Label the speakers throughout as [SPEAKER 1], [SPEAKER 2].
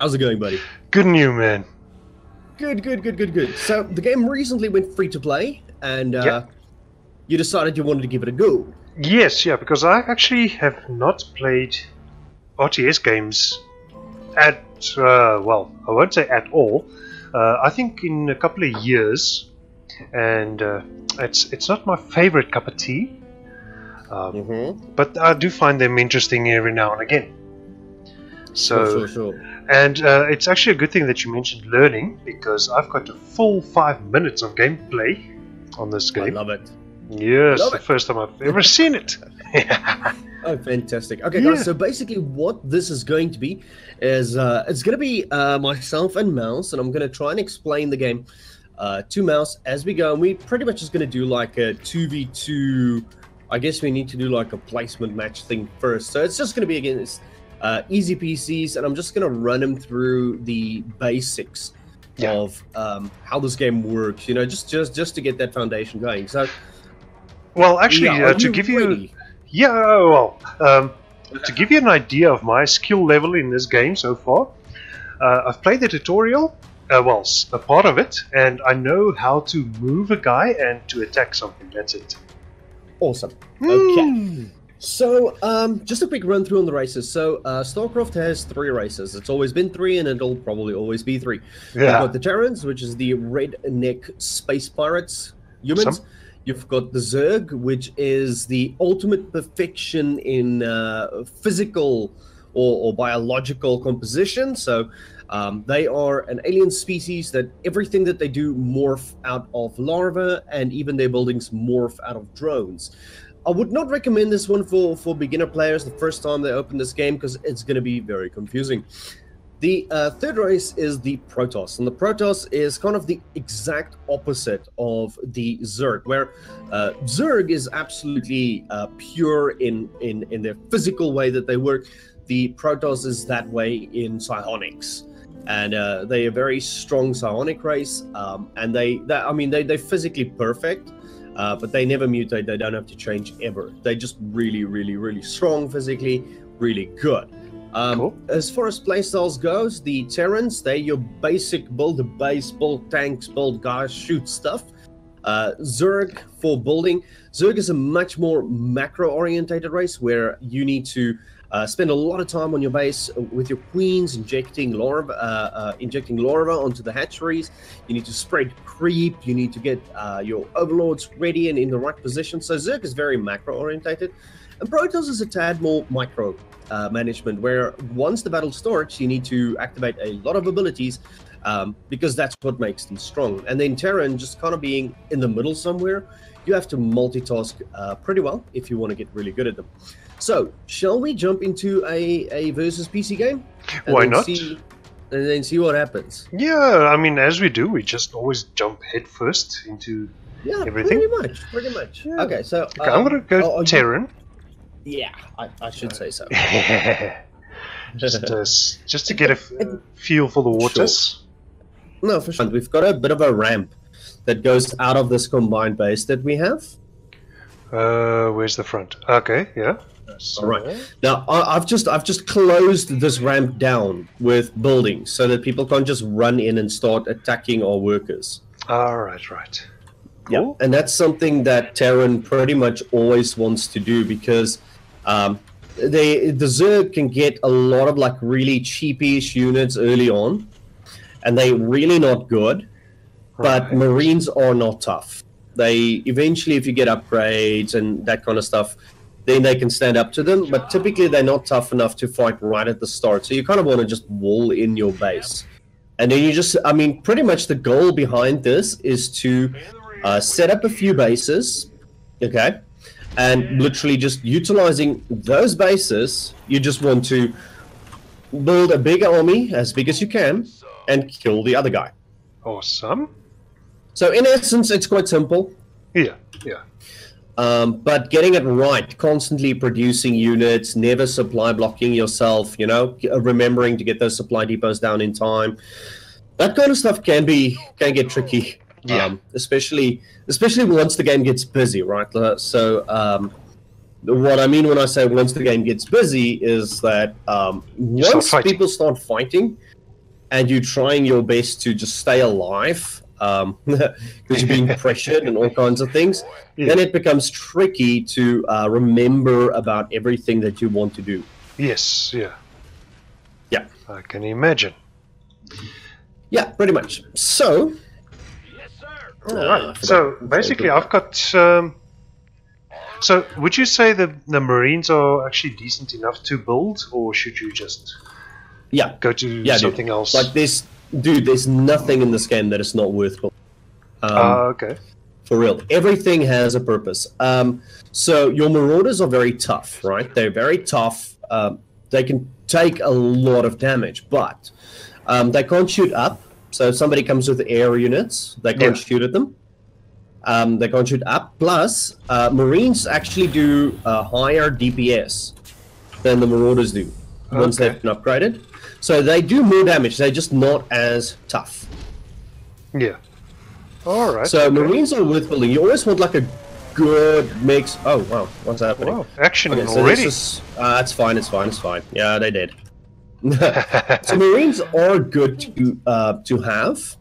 [SPEAKER 1] How's it going, buddy?
[SPEAKER 2] Good and you, man.
[SPEAKER 1] Good. So the game recently went free to play, and
[SPEAKER 2] Yeah.
[SPEAKER 1] you decided you wanted to give it a go.
[SPEAKER 2] Yes, yeah, because I actually have not played RTS games at, well, I won't say at all. I think in a couple of years, and it's not my favorite cup of tea, but I do find them interesting every now and again. So,
[SPEAKER 1] Sure.
[SPEAKER 2] and it's actually a good thing that you mentioned learning, because I've got a full 5 minutes of gameplay on this game.
[SPEAKER 1] I love it.
[SPEAKER 2] Yes,
[SPEAKER 1] Love
[SPEAKER 2] the
[SPEAKER 1] it.
[SPEAKER 2] first time I've ever seen it.
[SPEAKER 1] Oh, fantastic. Okay,
[SPEAKER 2] Yeah.
[SPEAKER 1] guys, so basically what this is going to be is it's going to be myself and Mouse, and I'm going to try and explain the game to Mouse as we go. And we pretty much just going to do like a 2v2. I guess we need to do like a placement match thing first. So it's just going to be against easy PCs, and I'm just going to run him through the basics of how this game works, you know, just to get that foundation going. So,
[SPEAKER 2] Well, actually,
[SPEAKER 1] yeah,
[SPEAKER 2] to
[SPEAKER 1] are
[SPEAKER 2] give
[SPEAKER 1] ready?
[SPEAKER 2] you, to give you an idea of my skill level in this game so far, I've played the tutorial, well, a part of it, and I know how to move a guy and to attack something. That's it.
[SPEAKER 1] Awesome. Okay. So, just a quick run through on the races. So, Starcraft has 3 races. It's always been 3, and it'll probably always be 3. You've
[SPEAKER 2] Yeah.
[SPEAKER 1] got the Terrans, which is the redneck space pirates, humans.
[SPEAKER 2] Awesome.
[SPEAKER 1] You've got the Zerg, which is the ultimate perfection in physical or biological composition. So, they are an alien species that everything that they do morph out of larvae, and even their buildings morph out of drones. I would not recommend this one for beginner players the first time they open this game, because it's going to be very confusing. The third race is the Protoss, and the Protoss is kind of the exact opposite of the Zerg, where Zerg is absolutely pure in their physical way that they work. The Protoss is that way in psionics, and they are a very strong psionic race, and they're physically perfect. But they never mutate. They don't have to change ever. They're just really strong physically, really good.
[SPEAKER 2] Cool.
[SPEAKER 1] As far as playstyles goes, the Terrans, they're your basic build a base, build tanks, build guys, shoot stuff. Zerg for building. Zerg is a much more macro-orientated race, where you need to spend a lot of time on your base with your queens, injecting larvae onto the hatcheries. You need to spread creep. You need to get your overlords ready and in the right position. So Zerg is very macro-orientated, and Protoss is a tad more micro management, where once the battle starts, you need to activate a lot of abilities, because that's what makes them strong. And then Terran, just kind of being in the middle somewhere, you have to multitask pretty well if you want to get really good at them. So, shall we jump into a versus PC game?
[SPEAKER 2] Why not?
[SPEAKER 1] And then see what happens.
[SPEAKER 2] Yeah, I mean, as we do, we just always jump head first into everything.
[SPEAKER 1] Pretty much.
[SPEAKER 2] Yeah.
[SPEAKER 1] Okay, so
[SPEAKER 2] Okay, I'm gonna go Terran.
[SPEAKER 1] Yeah, I should say so.
[SPEAKER 2] just to get a feel for the waters.
[SPEAKER 1] No, for sure. We've got a bit of a ramp that goes out of this combined base that we have.
[SPEAKER 2] Where's the front? Okay, yeah.
[SPEAKER 1] All right. Now I've just closed this ramp down with buildings so that people can't just run in and start attacking our workers.
[SPEAKER 2] All right. Cool.
[SPEAKER 1] Yeah, and that's something that Terran pretty much always wants to do, because the Zerg can get a lot of like really cheapish units early on, and they're really not good. But
[SPEAKER 2] Right.
[SPEAKER 1] Marines are not tough. They eventually, if you get upgrades and that kind of stuff, then they can stand up to them. But typically, they're not tough enough to fight right at the start. So you kind of want to just wall in your base, and then you just, I mean, pretty much the goal behind this is to set up a few bases, okay, and literally just utilizing those bases. You just want to build a big army, as big as you can, and kill the other guy.
[SPEAKER 2] Awesome.
[SPEAKER 1] So in essence, it's quite simple.
[SPEAKER 2] Yeah.
[SPEAKER 1] But getting it right, constantly producing units, never supply blocking yourself, you know, remembering to get those supply depots down in time. That kind of stuff can get tricky.
[SPEAKER 2] Yeah.
[SPEAKER 1] Especially once the game gets busy, right? So what I mean when I say once the game gets busy is that once people start fighting, and you're trying your best to just stay alive, because you're being pressured and all kinds of things, then it becomes tricky to remember about everything that you want to do.
[SPEAKER 2] Yes, yeah.
[SPEAKER 1] Yeah.
[SPEAKER 2] I can imagine.
[SPEAKER 1] Yeah, pretty much. So...
[SPEAKER 2] Alright, so basically I've got... so would you say the Marines are actually decent enough to build, or should you just go to something else?
[SPEAKER 1] Like there's nothing in this game that is not worth building.
[SPEAKER 2] Okay.
[SPEAKER 1] For real. Everything has a purpose. So your Marauders are very tough, right? They're very tough. They can take a lot of damage, but they can't shoot up. So if somebody comes with air units, they can't shoot at them. They can't shoot up. Plus, Marines actually do higher DPS than the Marauders do once they've been upgraded. So they do more damage. They're just not as tough.
[SPEAKER 2] Yeah. All right.
[SPEAKER 1] So Marines are worth building. You always want like a good mix. Oh wow, what's happening?
[SPEAKER 2] Wow, action
[SPEAKER 1] so
[SPEAKER 2] already.
[SPEAKER 1] It's fine. It's fine. Yeah, they did. So Marines are good to have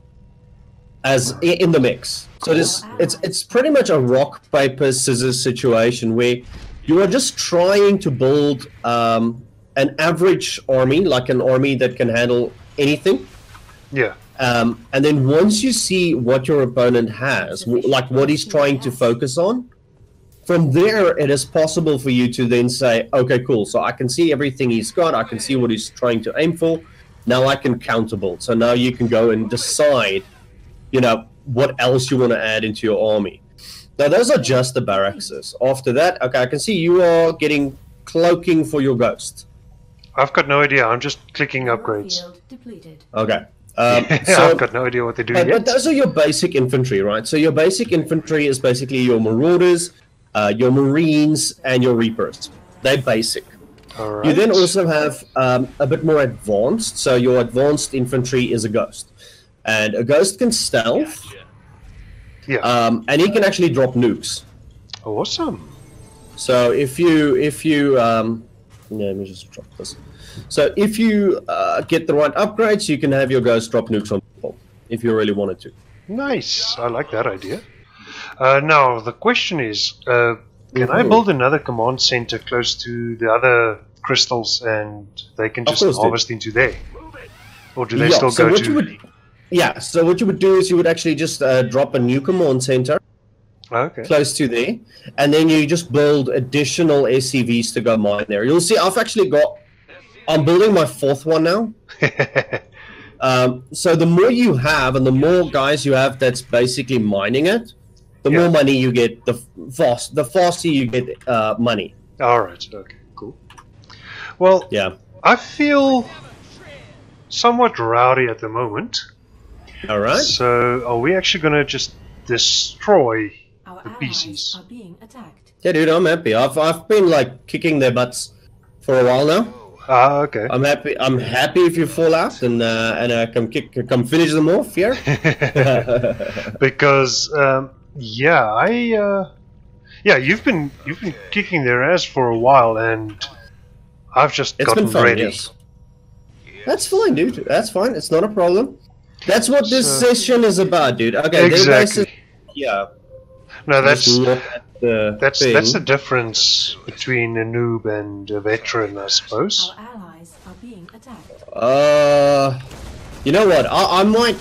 [SPEAKER 1] as in the mix. So it's pretty much a rock paper scissors situation where you are just trying to build an average army, like an army that can handle anything.
[SPEAKER 2] Yeah.
[SPEAKER 1] And then once you see what your opponent has, like what he's trying to focus on, from there it is possible for you to then say, okay, cool, so I can see everything he's got, I can see what he's trying to aim for, now I can counter build. So now you can go and decide, you know, what else you want to add into your army. Now those are just the barracks. After that, okay, I can see you are getting cloaking for your ghost.
[SPEAKER 2] I've got no idea, I'm just clicking upgrades.
[SPEAKER 1] Okay.
[SPEAKER 2] So, I've got no idea what they're doing yet.
[SPEAKER 1] But those are your basic infantry, right? So your basic infantry is basically your Marauders, your Marines, and your Reapers. They're basic.
[SPEAKER 2] All right.
[SPEAKER 1] You then also have a bit more advanced. So your advanced infantry is a Ghost. And a Ghost can stealth.
[SPEAKER 2] Yeah.
[SPEAKER 1] And he can actually drop nukes.
[SPEAKER 2] Awesome.
[SPEAKER 1] So if you let me just drop this. So if you get the right upgrades, you can have your Ghost drop nukes on people, if you really wanted to.
[SPEAKER 2] Nice, I like that idea. Now, the question is, can I build another command center close to the other crystals and they can just harvest into there? Or do they still go to...
[SPEAKER 1] So what you would do is you would actually just drop a new command center close to there, and then you just build additional SCVs to go mine there. You'll see I'm building my 4th one now. So the more you have and the more guys you have that's basically mining it, the more money you get, the faster you get money.
[SPEAKER 2] Alright, okay, cool. Well, I feel somewhat rowdy at the moment.
[SPEAKER 1] Alright.
[SPEAKER 2] So are we actually going to just destroy the PCs?
[SPEAKER 3] Are being attacked.
[SPEAKER 1] Yeah, dude, I'm happy. I've been like kicking their butts for a while now.
[SPEAKER 2] Okay.
[SPEAKER 1] I'm happy if you fall out and I come finish them off here.
[SPEAKER 2] Because you've been kicking their ass for a while, and I've just gotten ready.
[SPEAKER 1] Yes. That's fine, dude. That's fine. It's not a problem. That's what this session is about, dude. Okay.
[SPEAKER 2] Exactly. No, that's
[SPEAKER 1] the
[SPEAKER 2] difference between a noob and a veteran, I suppose.
[SPEAKER 3] Our allies are being attacked.
[SPEAKER 1] You know what? I might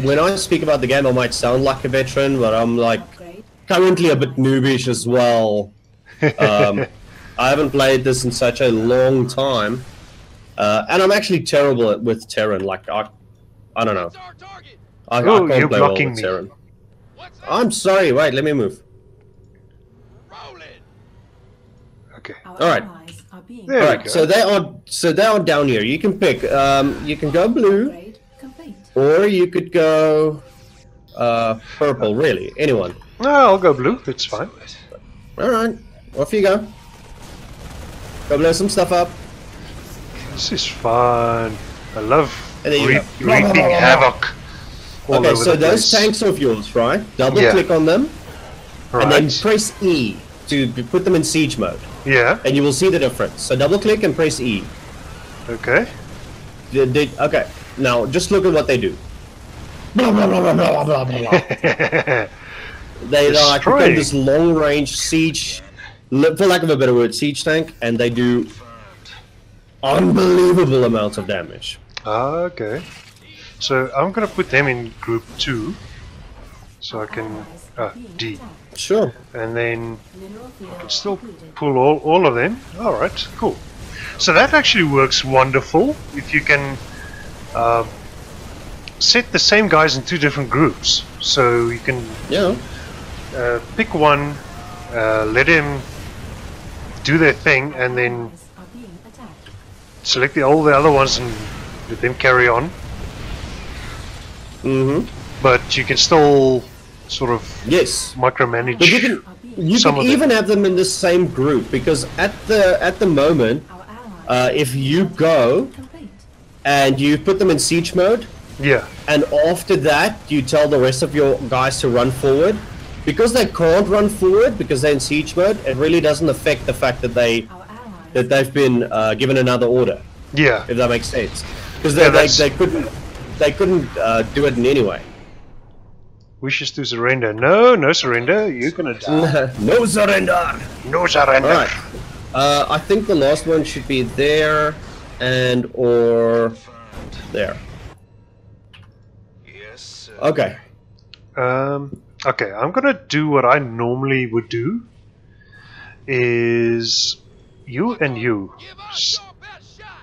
[SPEAKER 1] when I speak about the game, I might sound like a veteran, but I'm like currently a bit noobish as well. I haven't played this in such a long time, and I'm actually terrible with Terran. Like I don't know. I can't
[SPEAKER 2] you're
[SPEAKER 1] play well
[SPEAKER 2] blocking
[SPEAKER 1] with
[SPEAKER 2] me.
[SPEAKER 1] Terran. I'm sorry. Wait, let me move.
[SPEAKER 2] Okay.
[SPEAKER 1] Alright.
[SPEAKER 2] There we go.
[SPEAKER 1] So they are down here. You can pick. You can go blue, or you could go purple. Really, anyone?
[SPEAKER 2] No, I'll go blue. It's fine.
[SPEAKER 1] Alright, off you go. Go blow some stuff up.
[SPEAKER 2] This is fun. I love
[SPEAKER 1] reaping
[SPEAKER 2] havoc.
[SPEAKER 1] Okay, so those tanks are of yours, right? Double click on them, and then press E to put them in siege mode.
[SPEAKER 2] Yeah.
[SPEAKER 1] And you will see the difference. So double click and press E.
[SPEAKER 2] Okay.
[SPEAKER 1] Okay. Now, just look at what they do. Blah, blah, blah, blah, blah, blah, blah, blah. They like become this long-range siege, for lack of a better word, siege tank, and they do unbelievable amounts of damage.
[SPEAKER 2] Okay. So I'm gonna put them in group 2, so I can D.
[SPEAKER 1] Sure.
[SPEAKER 2] And then I can still pull all of them. All right, cool. So that actually works wonderful if you can set the same guys in 2 different groups. So you can pick one, let him do their thing, and then select all the other ones and let them carry on.
[SPEAKER 1] Mm-hmm.
[SPEAKER 2] But you can still sort of micromanage.
[SPEAKER 1] But you can even have them in the same group, because at the moment, if you go and you put them in siege mode, and after that you tell the rest of your guys to run forward, because they can't run forward because they're in siege mode, it really doesn't affect the fact that they've been given another order.
[SPEAKER 2] Yeah,
[SPEAKER 1] if that makes sense, because they couldn't do it in any way.
[SPEAKER 2] Wishes to surrender. No, no surrender. You're gonna die.
[SPEAKER 1] No surrender.
[SPEAKER 2] No surrender.
[SPEAKER 1] All right. I think the last one should be there and or there.
[SPEAKER 4] Yes, sir.
[SPEAKER 1] Okay.
[SPEAKER 2] Okay, I'm gonna do what I normally would do. Is you and you.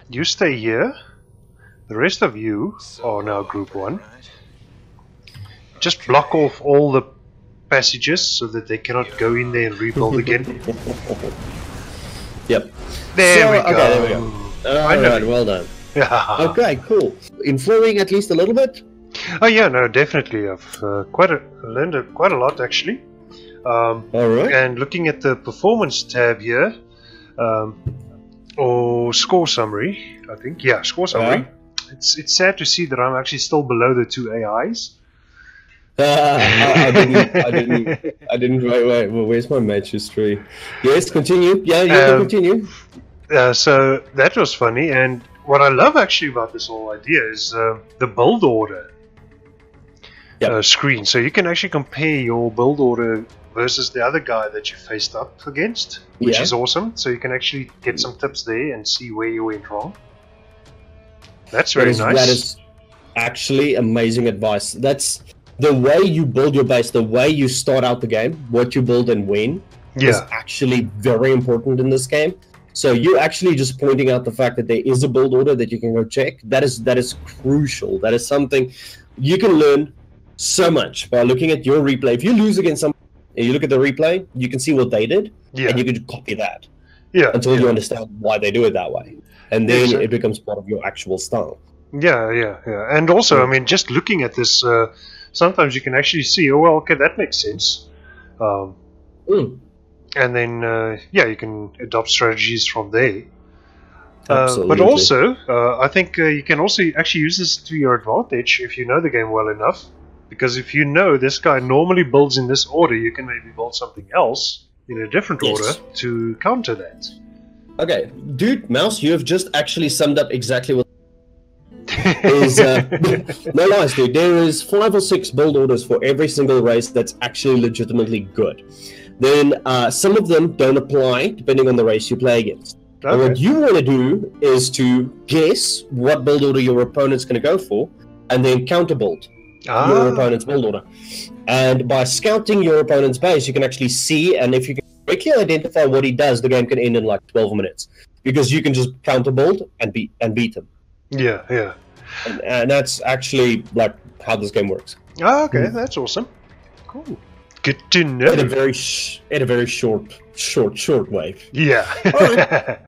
[SPEAKER 2] You stay here. The rest of you are now group 1. Just block off all the passages so that they cannot go in there and rebuild again.
[SPEAKER 1] Yep.
[SPEAKER 2] There we go.
[SPEAKER 1] Okay, there we go. Alright, well done. Okay, cool. Influencing at least a little bit?
[SPEAKER 2] Oh yeah, no, definitely. I've learned quite a lot actually.
[SPEAKER 1] Alright.
[SPEAKER 2] And looking at the performance tab here, or score summary, I think. Yeah, score summary. It's sad to see that I'm actually still below the 2 AIs.
[SPEAKER 1] I didn't. Wait. Well, where's my match history? Yes, continue. Yeah, you can continue.
[SPEAKER 2] So that was funny, and what I love actually about this whole idea is the build order screen. So you can actually compare your build order versus the other guy that you faced up against, which is awesome. So you can actually get some tips there and see where you went wrong. That's very nice.
[SPEAKER 1] That is actually amazing advice. That's the way you build your base, the way you start out the game, what you build and when, is actually very important in this game. So you're actually just pointing out the fact that there is a build order that you can go check. That is crucial. That is something you can learn so much by looking at your replay. If you lose against someone and you look at the replay, you can see what they did, and you can copy that until you understand why they do it that way. And then it becomes part of your actual style.
[SPEAKER 2] Yeah. And also, I mean, just looking at this, sometimes you can actually see, oh, well, okay, that makes sense. And then, you can adopt strategies from there. But also, I think you can also actually use this to your advantage if you know the game well enough. Because if you know this guy normally builds in this order, you can maybe build something else in a different order to counter that.
[SPEAKER 1] Okay, dude, Mouse, you have just actually summed up exactly what is. No lies, dude. There is 5 or 6 build orders for every single race that's actually legitimately good. Then some of them don't apply depending on the race you play against. Okay. And what you want to do is to guess what build order your opponent's going to go for, and then counter build your opponent's build order. And by scouting your opponent's base, you can actually see, and if you can quickly identify what he does, the game can end in like 12 minutes, because you can just counter build and beat him.
[SPEAKER 2] Yeah.
[SPEAKER 1] And that's actually like how this game works.
[SPEAKER 2] Oh, okay, that's awesome. Cool. Good to know.
[SPEAKER 1] In a very short way.
[SPEAKER 2] Yeah.
[SPEAKER 1] All right.